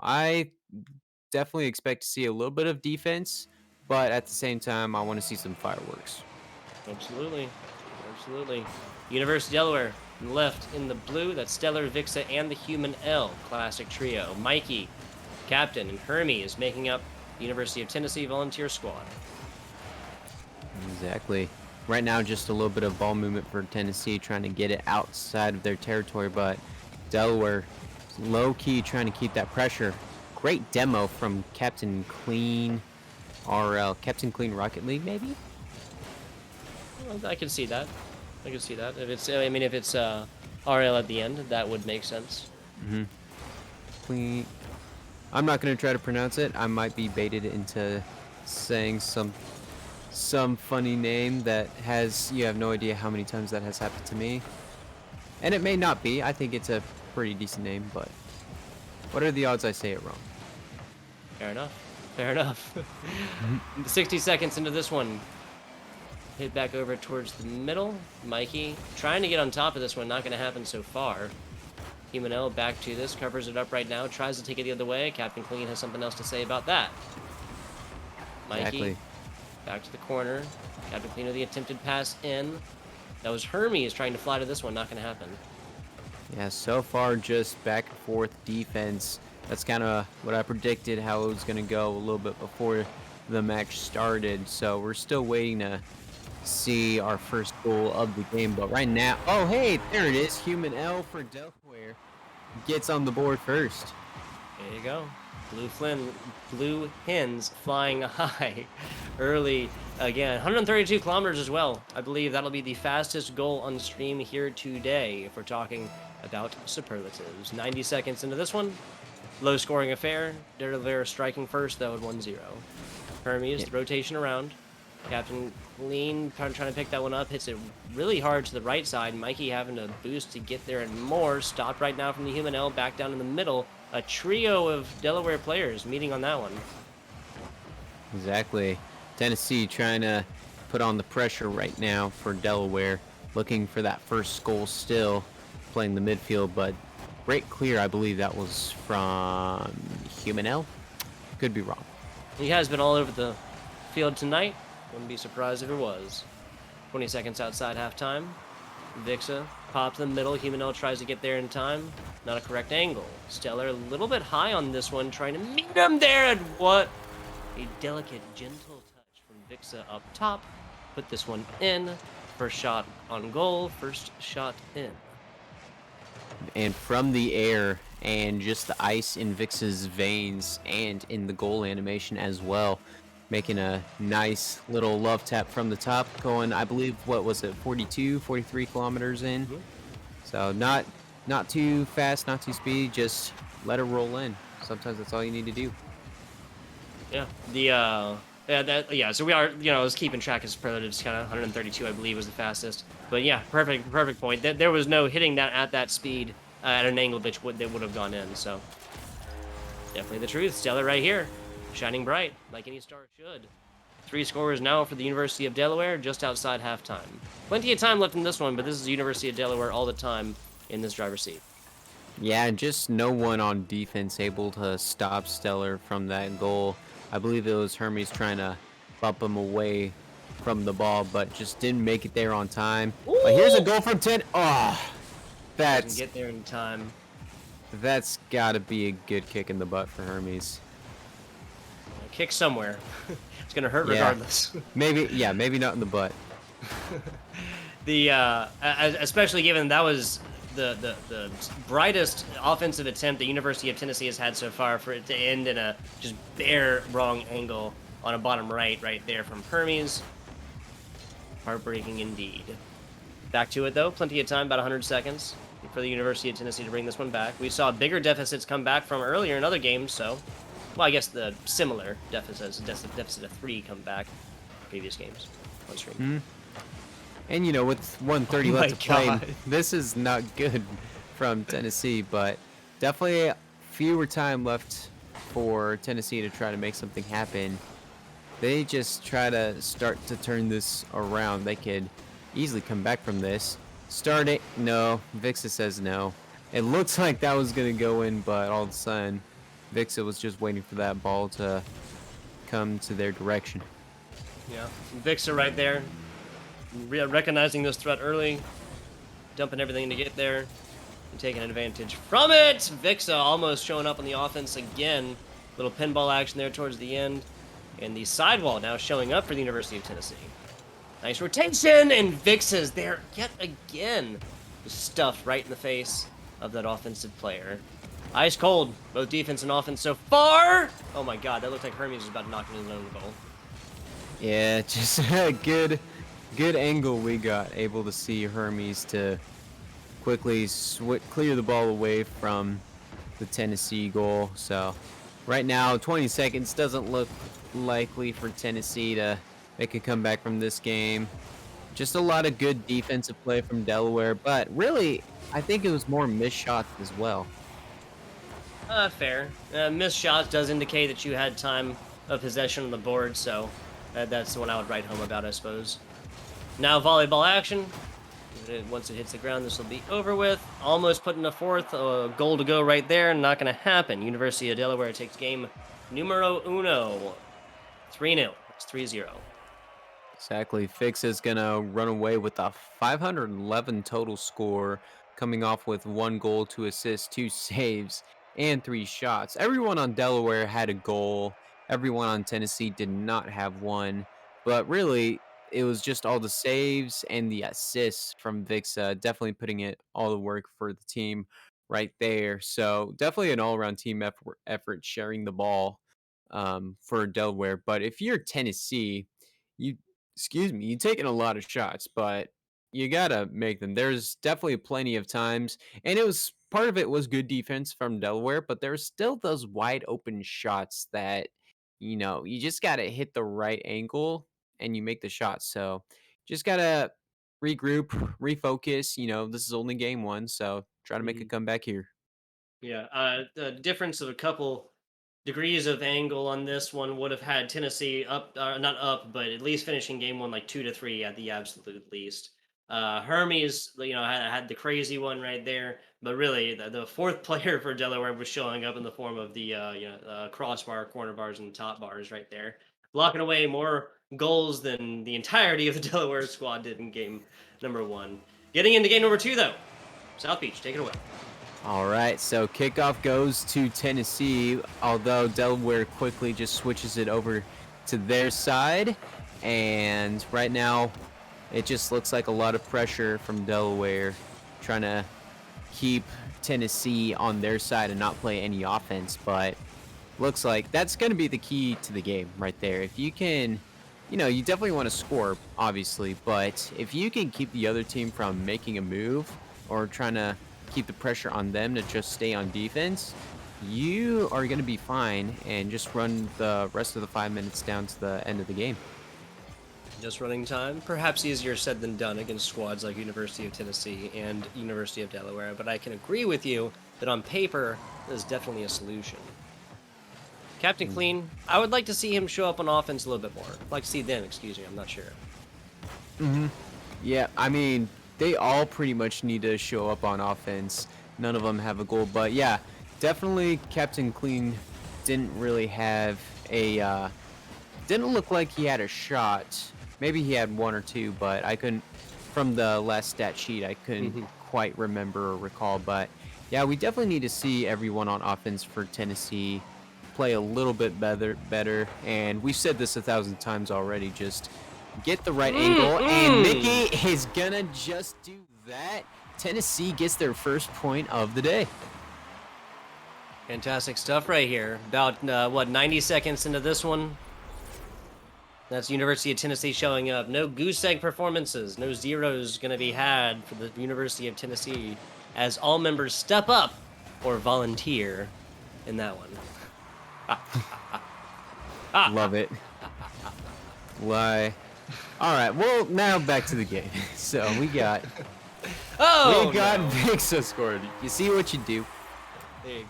I definitely expect to see a little bit of defense, but at the same time, I want to see some fireworks. Absolutely. Absolutely. University of Delaware left in the blue. That's Stellar, Vixa, and the Human L classic trio. Mikey, captain, and Hermes making up the University of Tennessee volunteer squad. Exactly. Right now, just a little bit of ball movement for Tennessee, trying to get it outside of their territory, but Delaware low key trying to keep that pressure. Great demo from Captain Clean RL, Captain Clean Rocket League, maybe? Well, I can see that. I can see that. If it's, I mean, if it's RL at the end, that would make sense. hmm Clean. I'm not going to try to pronounce it. I might be baited into saying some funny name that has you have no idea how many times that has happened to me. And it may not be. I think it's a pretty decent name, but what are the odds I say it wrong? Fair enough. Fair enough. Mhm. 60 seconds into this one. Hit back over towards the middle. Mikey trying to get on top of this one. Not going to happen so far. Humanel back to this. Covers it up right now. Tries to take it the other way. Captain Clean has something else to say about that. Mikey Exactly. back to the corner. Captain Clean with the attempted pass in. That was Hermes trying to fly to this one. Not going to happen. Yeah, so far just back and forth defense. That's kind of what I predicted how it was going to go a little bit before the match started. So we're still waiting to see our first goal of the game. But right now, oh, hey, there it is. Human L for Delaware gets on the board first. There you go. Blue hens flying high early again. 132 kilometers as well. I believe that'll be the fastest goal on stream here today if we're talking about superlatives. 90 seconds into this one. Low scoring affair. Delaware striking first though at 1-0. Hermes, Yeah, the rotation around. Captain Lean trying to pick that one up. Hits it really hard to the right side. Mikey having to boost to get there and more. Stopped right now from the Human L. Back down in the middle. A trio of Delaware players meeting on that one. exactly. Tennessee trying to put on the pressure right now for Delaware, looking for that first goal still, playing the midfield, but great clear. I believe that was from Human L. Could be wrong. He has been all over the field tonight. Wouldn't be surprised if it was. 20 seconds outside halftime. Vixa pops in the middle. Human L tries to get there in time. Not a correct angle. Stellar a little bit high on this one, trying to meet him there. And what a delicate, gentle touch from Vixa up top. Put this one in. First shot on goal. First shot in. And from the air and just the ice in Vix's veins and in the goal animation as well, making a nice little love tap from the top, going, I believe, what was it, 42, 43 kilometers in. Mhm. So not too fast, not too speedy, just let it roll in. Sometimes that's all you need to do. Yeah. Yeah. So we are, I was keeping track of superlatives. Kind of 132, I believe, was the fastest. But yeah, perfect point. There was no hitting that at that speed at an angle that would have gone in. So definitely the truth. Stellar right here, shining bright like any star should. Three scorers now for the University of Delaware, just outside halftime. Plenty of time left in this one, but this is the University of Delaware all the time in this driver's seat. Yeah, just no one on defense able to stop Stellar from that goal. I believe it was Hermes trying to bump him away from the ball, but just didn't make it there on time. But here's a Ooh! goal from 10. Oh, Doesn't that's get there in time. that's got to be a good kick in the butt for Hermes. Kick somewhere. It's gonna hurt Yeah, regardless. maybe not in the butt. The especially given that was the brightest offensive attempt the University of Tennessee has had so far for it to end in a just bare wrong angle on a bottom right there from Hermes. Heartbreaking indeed. Back to it though, plenty of time, about 100 seconds for the University of Tennessee to bring this one back. We saw bigger deficits come back from earlier in other games, so well, I guess the similar deficits, deficit of 3 come back previous games on stream. Hmm. And with Oh 130 left my to play, god. this is not good from Tennessee, but definitely fewer time left for Tennessee to try to make something happen. They just try to start to turn this around. They could easily come back from this. Start it. No. Vixa says no. It looks like that was going to go in, but all of a sudden, Vixa was just waiting for that ball to come to their direction. Yeah, Vixa right there, recognizing this threat early, dumping everything to get there, and taking advantage from it. Vixa almost showing up on the offense again. Little pinball action there towards the end. And the sidewall now showing up for the University of Tennessee. Nice rotation, and Vixa's there yet again. Just stuffed right in the face of that offensive player. Ice cold, both defense and offense so far. Oh my god, that looked like Hermes was about to knock in his own goal. Yeah, just a good angle we got. Able to see Hermes to quickly clear the ball away from the Tennessee goal. So right now, 20 seconds doesn't look likely for Tennessee to make a comeback from this game. Just a lot of good defensive play from Delaware, but really, I think it was more missed shots as well. Fair. Missed shots does indicate that you had time of possession on the board, so that's the one I would write home about, I suppose. Now volleyball action. Once it hits the ground, this will be over with. Almost putting a fourth goal to go right there. Not going to happen. University of Delaware takes game numero uno. 3-0. It's 3-0. Exactly. Fix is going to run away with a 511 total score, coming off with 1 goal, 2 assists, 2 saves, and 3 shots. Everyone on Delaware had a goal. Everyone on Tennessee did not have one. But really, it was just all the saves and the assists from Vixa, definitely putting it all the work for the team right there. So definitely an all-around team effort sharing the ball for Delaware. But if you're Tennessee, you you're taking a lot of shots, but you gotta make them. There's definitely plenty of times, and it was part of it was good defense from Delaware, but there's still those wide open shots that you just gotta hit the right angle and you make the shot. So just gotta regroup, refocus. This is only game one, so try to make a Mhm. comeback here. Yeah, the difference of a couple degrees of angle on this one would have had Tennessee up, not up, but at least finishing game one like 2-3 at the absolute least. Hermes, had the crazy one right there, but really the fourth player for Delaware was showing up in the form of the crossbar, corner bars, and top bars right there, blocking away more goals than the entirety of the Delaware squad did in game number one. Getting into game number two though, South Beach, take it away. All right, so kickoff goes to Tennessee, although Delaware quickly just switches it over to their side. And right now, it just looks like a lot of pressure from Delaware trying to keep Tennessee on their side and not play any offense. But looks like that's going to be the key to the game right there. If you can, you definitely want to score, obviously, but if you can keep the other team from making a move or trying to keep the pressure on them to just stay on defense, you are going to be fine and just run the rest of the 5 minutes down to the end of the game. Just running time, perhaps easier said than done against squads like University of Tennessee and University of Delaware, but I can agree with you that on paper, this is definitely a solution. Captain Clean, I would like to see him show up on offense a little bit more. I'd like to see them, excuse me, I'm not sure. Yeah, I mean, they all pretty much need to show up on offense. None of them have a goal, but yeah, definitely Captain Clean didn't really have didn't look like he had a shot. Maybe he had one or two, but I couldn't, from the last stat sheet, I couldn't quite remember or recall. But yeah, we definitely need to see everyone on offense for Tennessee play a little bit better. And we've said this 1,000 times already. Just get the right angle, and Mickey is gonna just do that. Tennessee gets their first point of the day. Fantastic stuff right here. About, 90 seconds into this one? That's University of Tennessee showing up. No goose egg performances. No zeros going to be had for the University of Tennessee as all members step up or volunteer in that one. Love it. Why? All right. Well, now back to the game. So we got Vixa scored. You see what you do. There you go.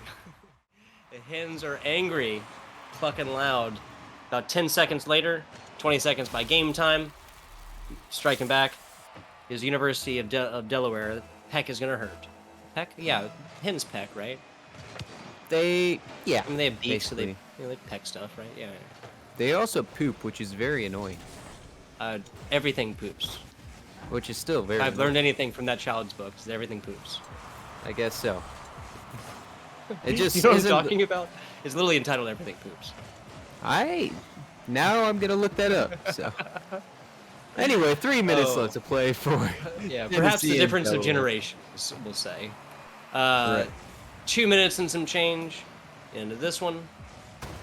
The hens are angry, fucking loud. About 10 seconds later, 20 seconds by game time, striking back is University of Delaware. Peck is gonna hurt. Peck? Yeah, hens peck, right? Yeah, I mean, they have beaks, so they basically. they peck stuff, right? Yeah. They also poop, which is very annoying, Uh, Everything poops. which is still If very I've learned annoying. anything from that child's books, everything poops. I guess so. It Do you just know what I'm isn't. talking about? It's literally entitled "Everything Poops." I now I'm gonna look that up. So anyway, 3 minutes left Oh, to play for yeah. Perhaps the Tennessee and difference of Delaware. generations, we'll say. Uh, Correct. 2 minutes and some change into this one.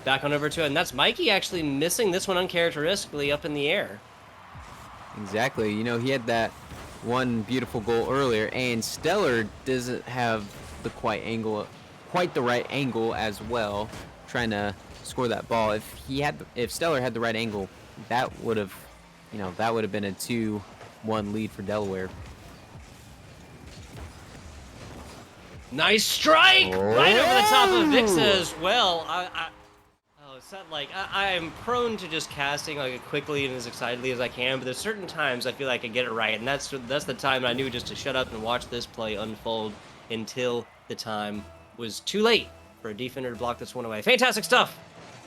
Back on over to it, and that's Mikey actually missing this one uncharacteristically up in the air. Exactly. He had that one beautiful goal earlier, and Stellar doesn't have quite the right angle as well, trying to score that ball. If Stellar had the right angle, that would have been a 2-1 lead for Delaware. Nice strike! Right over the top of Vixa Oh! as well. Oh, it's not like I am prone to just casting like quickly and as excitedly as I can, but there's certain times I feel like I get it right, and that's the time I knew just to shut up and watch this play unfold until the time was too late for a defender to block this one away. Fantastic stuff!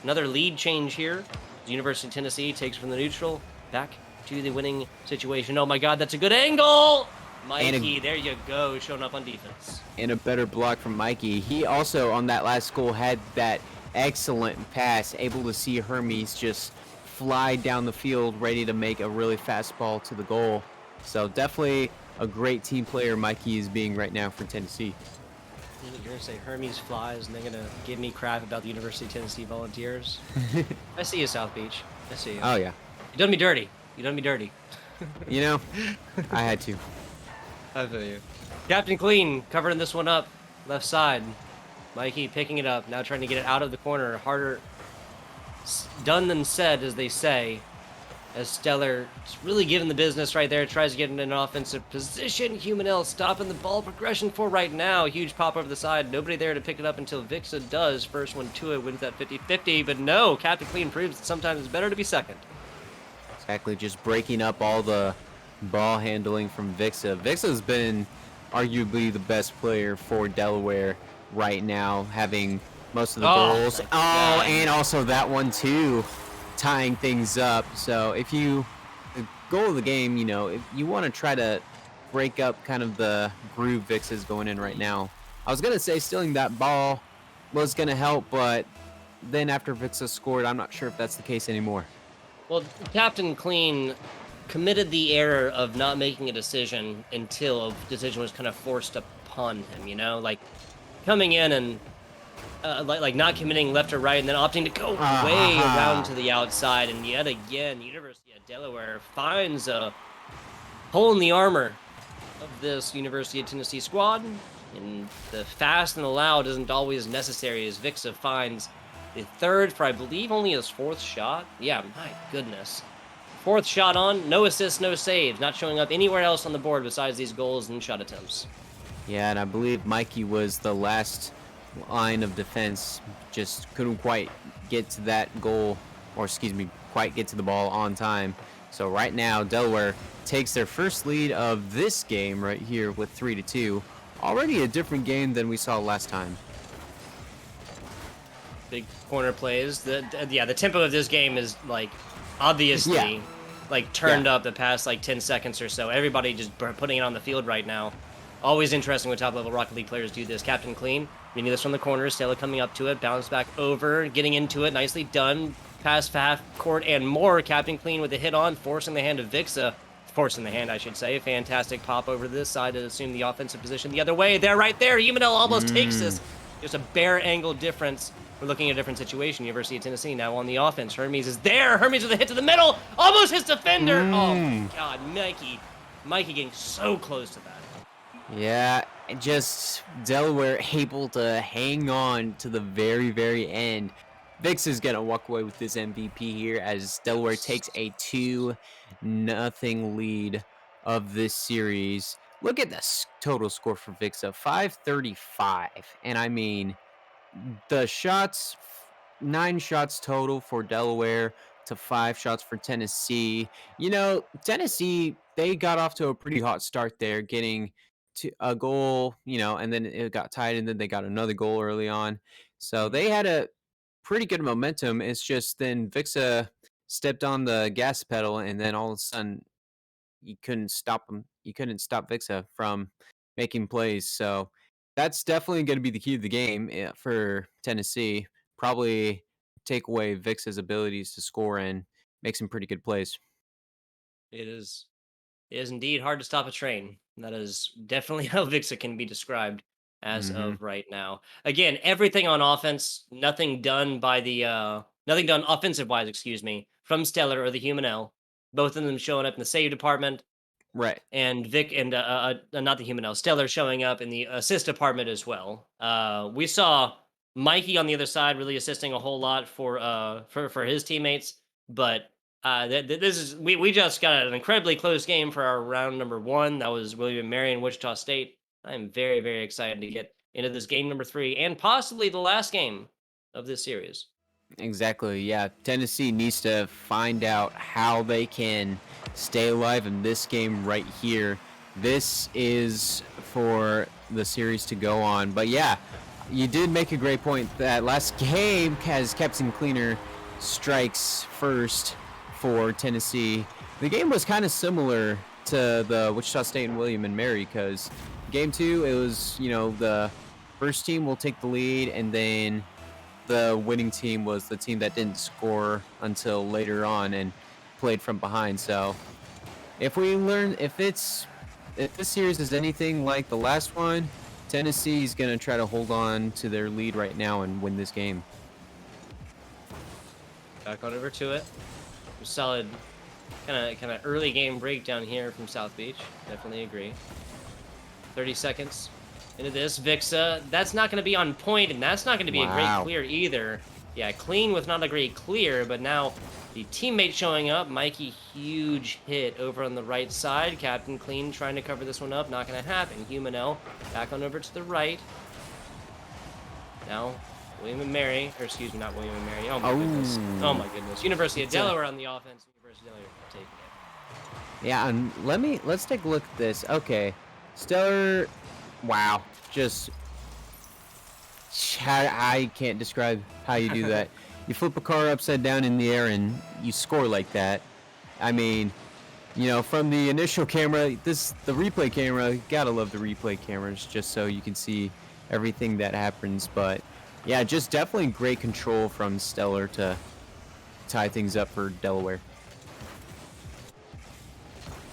Another lead change here. The University of Tennessee takes from the neutral back to the winning situation. Oh my God, that's a good angle! And Mikey, there you go, showing up on defense. a better block from Mikey. He also, on that last goal, had that excellent pass, able to see Hermes just fly down the field, ready to make a really fast ball to the goal. So definitely a great team player Mikey is being right now for Tennessee. You're gonna say Hermes flies, and they're gonna give me crap about the University of Tennessee Volunteers. I see you, South Beach. I see you. Oh yeah, You done me dirty. You done me dirty. you know, I had to. I feel you. Captain Clean covering this one up, left side. Mikey picking it up, now trying to get it out of the corner. Harder done than said, as they say. As Stellar is really giving the business right there, tries to get in an offensive position. Humanel stopping the ball progression for right now. Huge pop over the side. Nobody there to pick it up until Vixa does. First one to it, wins that 50-50. But no, Captain Clean proves that sometimes it's better to be second. Exactly, just breaking up all the ball handling from Vixa. Vixa's been arguably the best player for Delaware right now, having most of the Oh, goals. my Oh, God. and also that one too, tying things up. So the goal of the game, if you want to try to break up kind of the groove Vixa's going in right now. I was gonna say stealing that ball was gonna help, but then after Vixa scored, I'm not sure if that's the case anymore. Well, Captain Clean committed the error of not making a decision until a decision was kind of forced upon him, like coming in and like not committing left or right and then opting to go Ah, ha, way around to ha. the outside. And yet again, University of Delaware finds a hole in the armor of this University of Tennessee squad. And the fast and the loud isn't always necessary as Vixa finds the third for, I believe, only his fourth shot. Yeah, my goodness. Fourth shot on, no assists, no saves, not showing up anywhere else on the board besides these goals and shot attempts. Yeah, and I believe Mikey was the last line of defense. Just couldn't quite get to that goal, or excuse me, quite get to the ball on time. So right now, Delaware takes their first lead of this game right here with 3-2. Already a different game than we saw last time. Big corner plays. Yeah, the tempo of this game is like obviously Yeah. like turned Yeah. up the past like 10 seconds or so. Everybody just putting it on the field right now. Always interesting when top level Rocket League players do this. Captain Clean, meaning this from the corner. Taylor coming up to it, bounce back over, getting into it, nicely done. Past half court and more. Captain Clean with a hit on, forcing the hand of Vixa. Forcing the hand, I should say. Fantastic pop over to this side to assume the offensive position the other way. There, right there. Humanel almost takes this. Just a bare angle difference. We're looking at a different situation. University of Tennessee now on the offense. Hermes is there. Hermes with a hit to the middle. Almost hits defender. Oh, my God. Mikey getting so close to that. Yeah, and just Delaware able to hang on to the very, very end. Vix is going to walk away with this MVP here as Delaware takes a 2-0 lead of this series. Look at this total score for Vixa, 535. And I mean, the shots, 9 shots total for Delaware to 5 shots for Tennessee. Tennessee, they got off to a pretty hot start there, getting to a goal, and then it got tied, and then they got another goal early on. So they had a pretty good momentum. It's just then Vixa stepped on the gas pedal, and then all of a sudden you couldn't stop him. You couldn't stop Vixa from making plays. So that's definitely going to be the key to the game for Tennessee. Probably take away Vixa's abilities to score and make some pretty good plays. It is. It is indeed hard to stop a train. That is definitely how Vixa can be described as Hmm. of right now. Again, everything on offense, nothing done offensive wise, excuse me, from Stellar or the Human L. Both of them showing up in the save department, Right. and Vic and not the Human L, Stellar showing up in the assist department as well. We saw Mikey on the other side really assisting a whole lot for his teammates, but this is we just got an incredibly close game for our round number one. That was William and Mary and Wichita State. I'm very very excited to get into this game number three and possibly the last game of this series. Exactly. Yeah. Tennessee needs to find out how they can stay alive in this game right here. This is for the series to go on. But yeah, you did make a great point. That last game has Captain Cleaner strikes first for Tennessee. The game was kind of similar to the Wichita State and William and Mary because game two, it was, the first team will take the lead and then the winning team was the team that didn't score until later on and played from behind. So if this series is anything like the last one, Tennessee's gonna try to hold on to their lead right now and win this game. Back on over to it. Solid kind of early game breakdown here from South Beach. Definitely agree. 30 seconds into this. Vixa, that's not going to be on point, and that's not going to be a great Wow. clear either. Yeah, clean with not a great clear, but now the teammate showing up. Mikey, huge hit over on the right side. Captain Clean trying to cover this one up. Not going to happen. Human L back on over to the right. Now, William and Mary, or excuse me, not William and Mary. Oh my goodness. Oh my goodness. University of Delaware on the offense. University of Delaware taking it. Yeah, and let's take a look at this. Okay, Stellar. Wow, just I can't describe how you do that. You flip a car upside down in the air and you score like that. I mean, from the initial camera, the replay camera, gotta love the replay cameras just so you can see everything that happens. But yeah, just definitely great control from Stellar to tie things up for Delaware.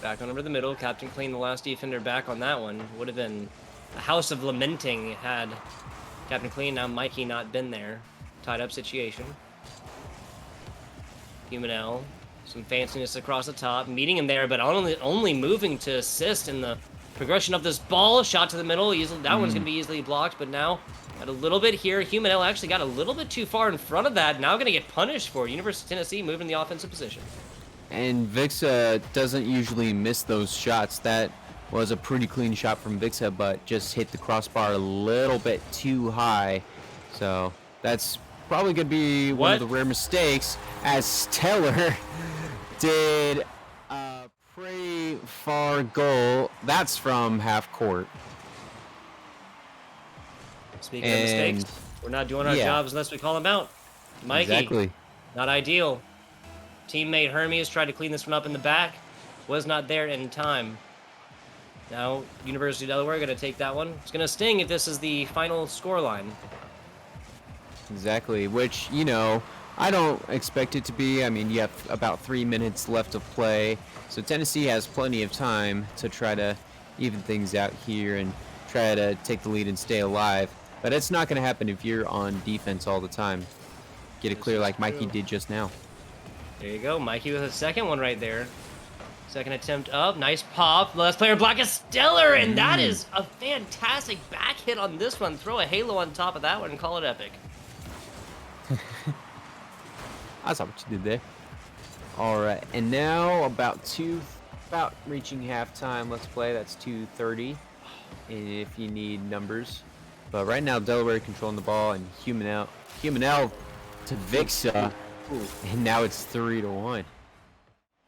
Back on over the middle. Captain Clean, the last defender, back on that one. Would have been a house of lamenting had Captain Clean, now Mikey, not been there. Tied up situation. Human L, some fanciness across the top, meeting him there, but only moving to assist in the progression of this ball. Shot to the middle. That one's going to be easily blocked, but now got a little bit here. Human L actually got a little bit too far in front of that. Now going to get punished for it. University of Tennessee moving the offensive position. And Vixa doesn't usually miss those shots. That was a pretty clean shot from Vixa, but just hit the crossbar a little bit too high. So that's probably going to be one of the rare mistakes, as Stellar did a pretty far goal. That's from half court. Speaking of mistakes, we're not doing our jobs unless we call them out. Mikey, exactly. Not ideal. Teammate Hermes tried to clean this one up in the back. Was not there in time. Now, University of Delaware going to take that one. It's going to sting if this is the final scoreline. Exactly, which, I don't expect it to be. I mean, you have about 3 minutes left of play, so Tennessee has plenty of time to try to even things out here and try to take the lead and stay alive. But it's not going to happen if you're on defense all the time. Get it clear like Mikey did just now. There you go. Mikey with a second one right there. Second attempt up. Nice pop. Last player block is Stellar, and that is a fantastic back hit on this one. Throw a halo on top of that one and call it epic. I saw what you did there. All right, and now about reaching halftime. Let's play. That's 2:30 if you need numbers. But right now, Delaware controlling the ball, and Human L to Vixa, and now it's 3-1.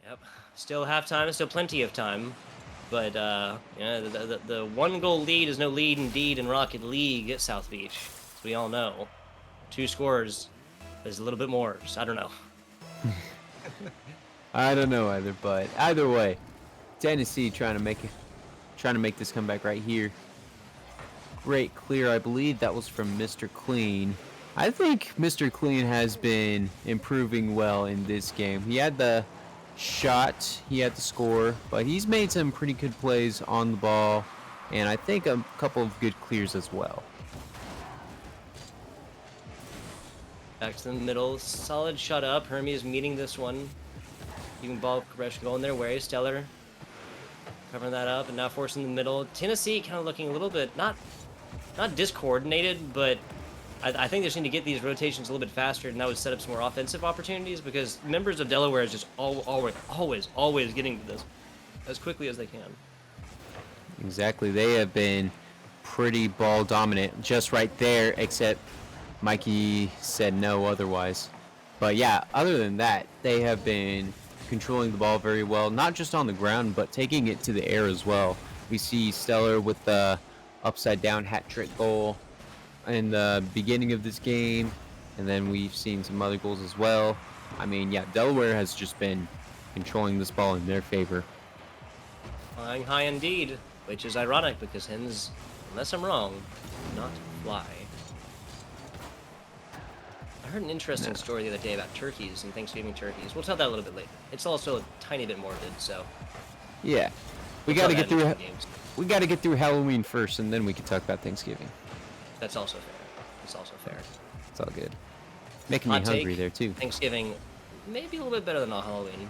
Yep. Still halftime. Still plenty of time. But the one goal lead is no lead indeed in Rocket League at South Beach, as we all know. 2 scores is a little bit more. So I don't know. I don't know either, but either way, Tennessee trying to make this comeback right here. Great clear. I believe that was from Mr. Clean. I think Mr. Clean has been improving well in this game. He had the shot, he had the score, but he's made some pretty good plays on the ball, and I think a couple of good clears as well. Back to the middle. Solid shut up. Hermes meeting this one. Even ball progression going their way. Stellar covering that up and now forcing the middle. Tennessee kind of looking a little bit not discoordinated, but I think they just need to get these rotations a little bit faster, and that would set up some more offensive opportunities because members of Delaware is just always getting to this as quickly as they can. Exactly. They have been pretty ball dominant just right there, except Mikey said no otherwise. But yeah, other than that, they have been controlling the ball very well, not just on the ground, but taking it to the air as well. We see Stellar with the upside down hat trick goal in the beginning of this game, and then we've seen some other goals as well. I mean, yeah, Delaware has just been controlling this ball in their favor. Flying high indeed, which is ironic because hens, unless I'm wrong, do not fly. I heard an interesting story the other day about turkeys and Thanksgiving turkeys. We'll tell that a little bit later. It's also a tiny bit morbid, so Yeah, we got to get through. We got to get through Halloween first, and then we can talk about Thanksgiving. That's also fair. It's also fair. It's all good. Making Hot me hungry take, there too. Thanksgiving, maybe a little bit better than Halloween.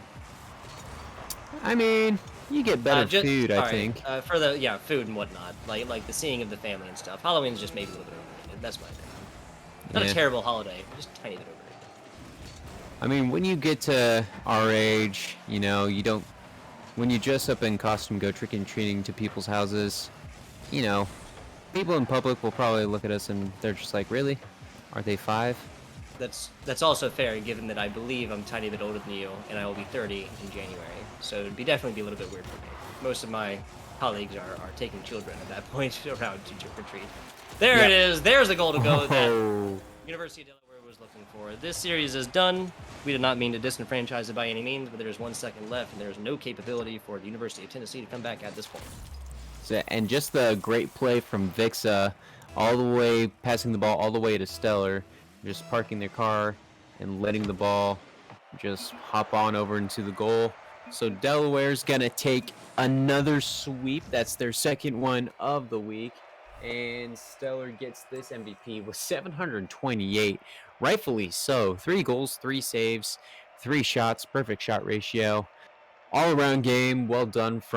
I mean, you get better food, I right, think. For the food and whatnot, like the seeing of the family and stuff. Halloween's just maybe a little bit overrated. That's my opinion. Not a terrible holiday, just a tiny bit overrated. I mean, when you get to our age, you know, you don't. When you dress up in costume, go trick and treating to people's houses, you know, people in public will probably look at us and they're just like, really? Are they 5? That's also fair, given that I believe I'm a tiny bit older than you, and I will be 30 in January. So it'd definitely be a little bit weird for me. Most of my colleagues are taking children at that point around to trick or treat. There it is. There's the goal to go that University of Delaware was looking for. This series is done. We did not mean to disenfranchise it by any means, but there's 1 second left, and there's no capability for the University of Tennessee to come back at this point. And just the great play from Vixa, all the way, passing the ball all the way to Stellar, just parking their car and letting the ball just hop on over into the goal. So Delaware's going to take another sweep. That's their second one of the week. And Stellar gets this MVP with 728. Rightfully so. 3 goals, 3 saves, 3 shots, perfect shot ratio. All around game, well done from